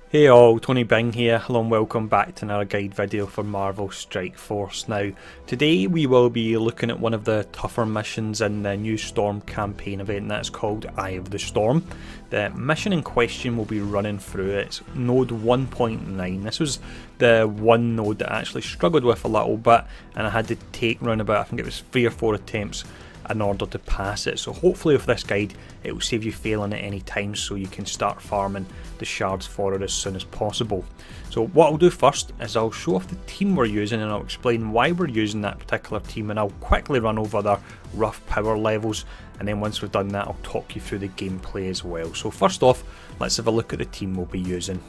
Hey all, Tony Bing here. Hello and welcome back to another guide video for Marvel Strike Force. Now, today we will be looking at one of the tougher missions in the new Storm campaign event that's called Eye of the Storm. The mission in question will be running through its node 1.9. This was the one node that I actually struggled with a little bit, and I had to take around about, I think it was 3 or 4 attempts in order to pass it. So hopefully with this guide it will save you failing at any time so you can start farming the shards for it as soon as possible. So what I'll do first is I'll show off the team we're using and I'll explain why we're using that particular team, and I'll quickly run over their rough power levels, and then once we've done that I'll talk you through the gameplay as well. So first off, let's have a look at the team we'll be using.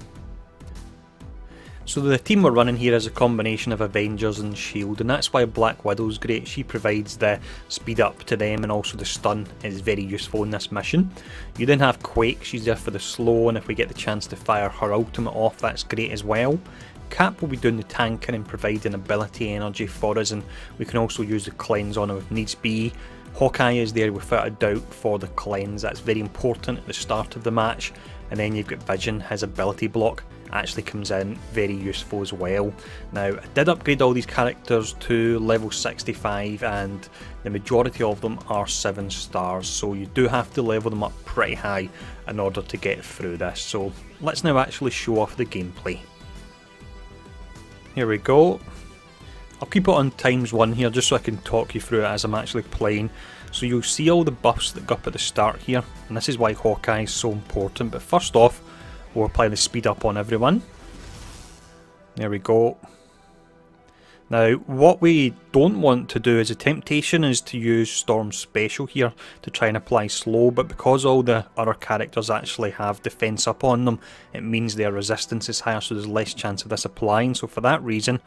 So the team we're running here is a combination of Avengers and Shield, and that's why Black Widow's great. She provides the speed up to them, and also the stun is very useful in this mission. You then have Quake, she's there for the slow, and if we get the chance to fire her ultimate off, that's great as well. Cap will be doing the tanking and providing ability energy for us, and we can also use the cleanse on her if needs be. Hawkeye is there without a doubt for the cleanse, that's very important at the start of the match. And then you've got Vision, his ability block actually comes in very useful as well. Now, I did upgrade all these characters to level 65, and the majority of them are 7 stars, so you do have to level them up pretty high in order to get through this. So let's now actually show off the gameplay. Here we go. I'll keep it on ×1 here just so I can talk you through it as I'm actually playing. So you'll see all the buffs that go up at the start here, and this is why Hawkeye is so important. But first off, we'll apply the speed up on everyone. There we go. Now, what we don't want to do is, a temptation is to use Storm's special here to try and apply slow, but because all the other characters actually have defense up on them, it means their resistance is higher, so there's less chance of this applying. So for that reason,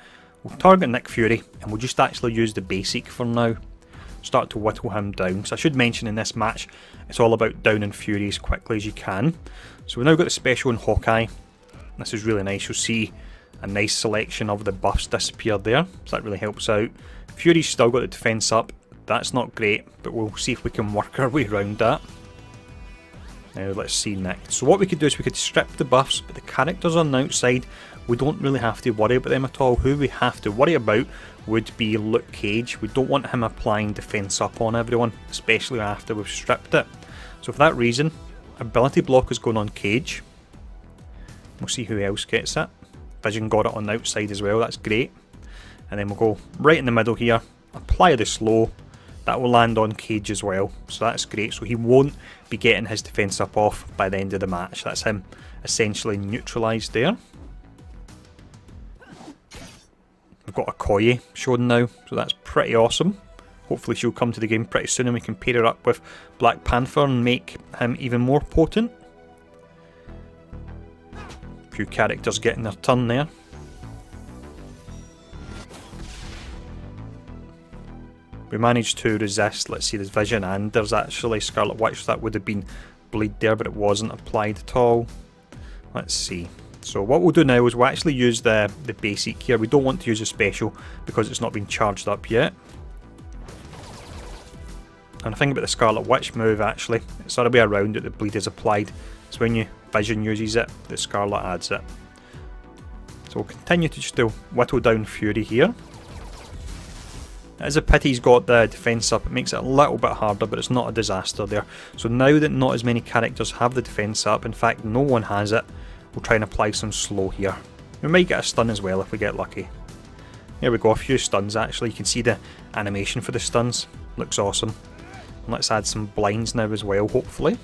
we'll target Nick Fury, and we'll just actually use the basic for now. Start to whittle him down. So I should mention in this match, it's all about downing Fury as quickly as you can. So we've now got the special in Hawkeye. This is really nice. You'll see a nice selection of the buffs disappear there, so that really helps out. Fury's still got the defense up. That's not great, but we'll see if we can work our way around that. Now let's see Nick. So what we could do is we could strip the buffs, but the characters on the outside, we don't really have to worry about them at all. Who we have to worry about would be Luke Cage. We don't want him applying defense up on everyone, especially after we've stripped it. So for that reason, ability block is going on Cage. We'll see who else gets it. Vision got it on the outside as well, that's great. And then we'll go right in the middle here, apply the slow. That will land on Cage as well, so that's great. So he won't be getting his defense up off by the end of the match. That's him essentially neutralised there. We've got Okoye shown now, so that's pretty awesome. Hopefully she'll come to the game pretty soon and we can pair her up with Black Panther and make him even more potent. A few characters getting their turn there. We managed to resist. Let's see, there's Vision and there's actually Scarlet Witch. That would have been bleed there, but it wasn't applied at all. Let's see. So what we'll do now is we'll actually use the basic here. We don't want to use a special because it's not been charged up yet. And the thing about the Scarlet Witch move, actually, it's the other way around it, the bleed is applied. So when you Vision uses it, the Scarlet adds it. So we'll continue to just whittle down Fury here. It is a pity he's got the defense up. It makes it a little bit harder, but it's not a disaster there. So now that not as many characters have the defense up, in fact no one has it, we'll try and apply some slow here. We might get a stun as well if we get lucky. There we go, a few stuns actually. You can see the animation for the stuns. Looks awesome. And let's add some blinds now as well, hopefully.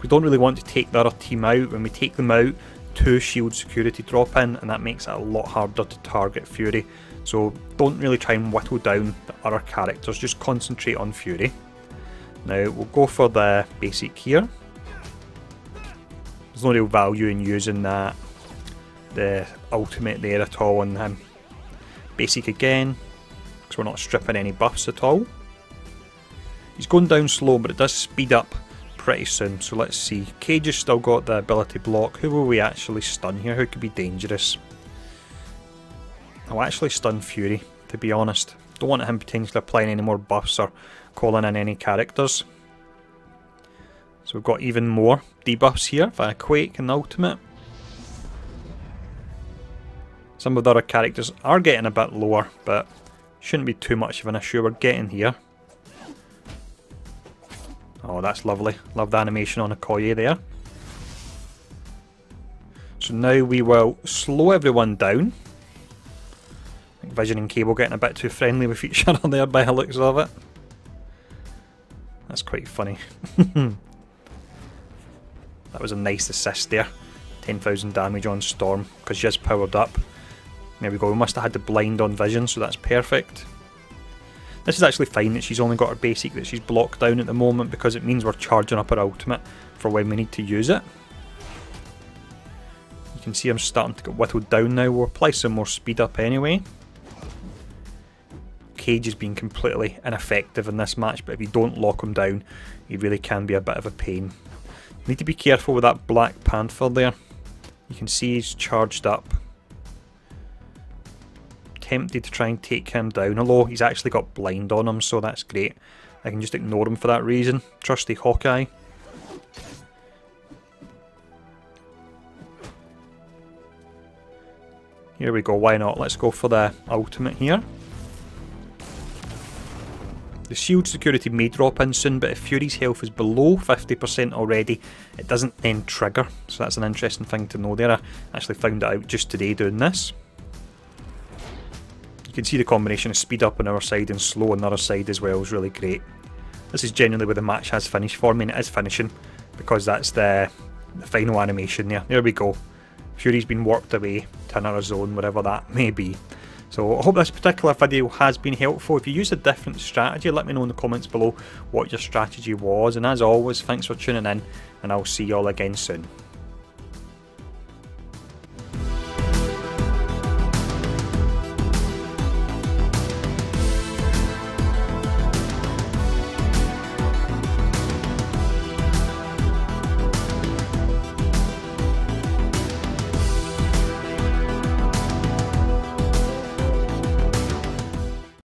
We don't really want to take the other team out. When we take them out, 2 shield security drop in, and that makes it a lot harder to target Fury. So don't really try and whittle down the other characters, just concentrate on Fury. Now we'll go for the basic here. There's no real value in using the ultimate there at all on him. Basic again, because we're not stripping any buffs at all. He's going down slow, but it does speed up pretty soon. So let's see. Cage has still got the ability block. Who will we actually stun here? Who could be dangerous? I'll actually stun Fury, to be honest. Don't want him potentially applying any more buffs or calling in any characters. So we've got even more debuffs here via Quake and Ultimate. Some of the other characters are getting a bit lower, but shouldn't be too much of an issue. We're getting here. Oh, that's lovely. Love the animation on Okoye there. So now we will slow everyone down. I think Vision and Cable getting a bit too friendly with each other there by the looks of it. That's quite funny. That was a nice assist there. 10,000 damage on Storm because she is powered up. There we go. We must have had the blind on Vision, so that's perfect. This is actually fine that she's only got her basic that she's blocked down at the moment, because it means we're charging up her ultimate for when we need to use it. You can see I'm starting to get whittled down now. We'll apply some more speed up anyway. Cage has been completely ineffective in this match, but if you don't lock him down, he really can be a bit of a pain. You need to be careful with that Black Panther there. You can see he's charged up. Tempted to try and take him down, although he's actually got blind on him, so that's great. I can just ignore him for that reason. Trusty Hawkeye. Here we go, why not? Let's go for the ultimate here. The shield security may drop in soon, but if Fury's health is below 50% already, it doesn't then trigger. So that's an interesting thing to know there. I actually found it out just today doing this. You can see the combination of speed up on our side and slow on the other side as well is really great. This is generally where the match has finished for me, and it is finishing because that's the final animation there. There we go. Fury's been worked away to another zone, whatever that may be. So I hope this particular video has been helpful. If you use a different strategy, let me know in the comments below what your strategy was. And as always, thanks for tuning in, and I'll see you all again soon.